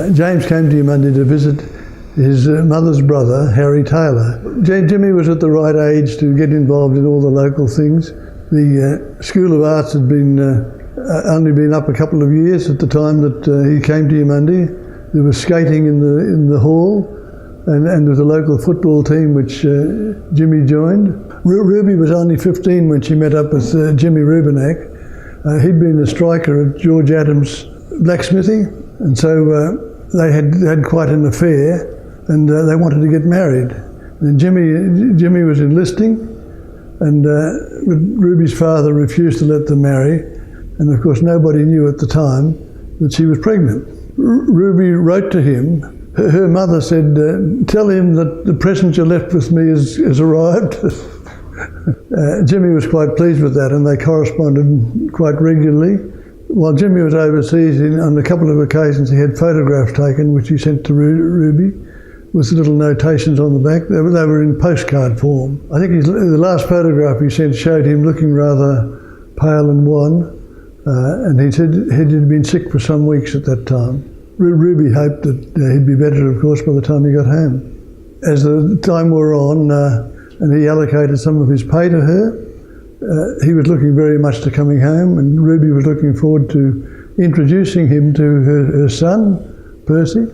James came to Eumundi to visit his mother's brother, Harry Taylor. Jimmy was at the right age to get involved in all the local things. The School of Arts had only been up a couple of years at the time that he came to Eumundi. There was skating in the hall, and there was a local football team which Jimmy joined. Ruby was only 15 when she met up with Jimmy Rubenach. He'd been a striker at George Adams' blacksmithing, and so they had quite an affair, and they wanted to get married. And Jimmy was enlisting, and Ruby's father refused to let them marry, and of course nobody knew at the time that she was pregnant. Ruby wrote to him. Her mother said, "Tell him that the present you left with me has arrived." Jimmy was quite pleased with that, and they corresponded quite regularly. While Jimmy was overseas, on a couple of occasions he had photographs taken which he sent to Ruby with little notations on the back. They were in postcard form. I think the last photograph he sent showed him looking rather pale and wan, and he said he'd been sick for some weeks at that time. Ruby hoped that he'd be better, of course, by the time he got home. As the time wore on, and he allocated some of his pay to her, he was looking very much to coming home, and Ruby was looking forward to introducing him to her son, Percy.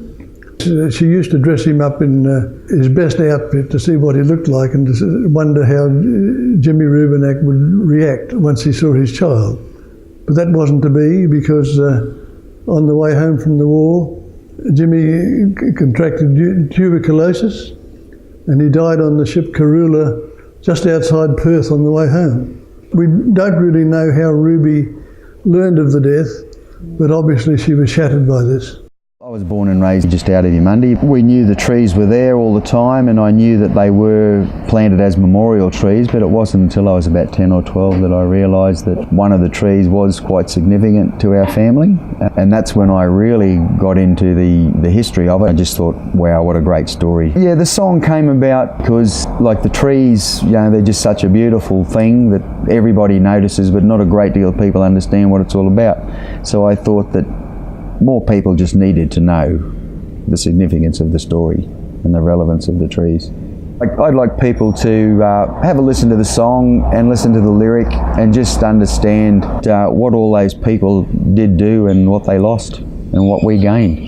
She used to dress him up in his best outfit to see what he looked like and to wonder how Jimmy Rubenach would react once he saw his child. But that wasn't to be, because on the way home from the war, Jimmy contracted tuberculosis, and he died on the ship Karula just outside Perth on the way home. We don't really know how Ruby learned of the death, but obviously she was shattered by this. I was born and raised just out of Eumundi. We knew the trees were there all the time, and I knew that they were planted as memorial trees, but it wasn't until I was about 10 or 12 that I realised that one of the trees was quite significant to our family, and that's when I really got into the history of it. I just thought, wow, what a great story. Yeah, the song came about because, like, the trees, you know, they're just such a beautiful thing that everybody notices, but not a great deal of people understand what it's all about. So I thought that more people just needed to know the significance of the story and the relevance of the trees. I'd like people to have a listen to the song and listen to the lyric and just understand what all those people did do and what they lost and what we gained.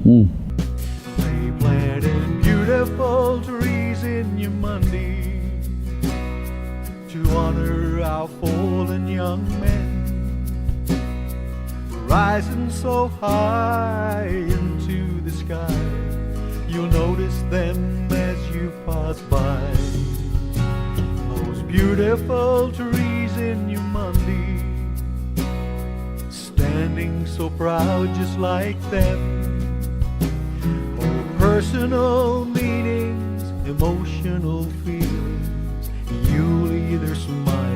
They planted beautiful trees in Eumundi to honor our fallen young men, rising so high into the sky. You'll notice them as you pass by. Those beautiful trees in Eumundi, standing so proud just like them. Oh, personal meanings, emotional feelings, you'll either smile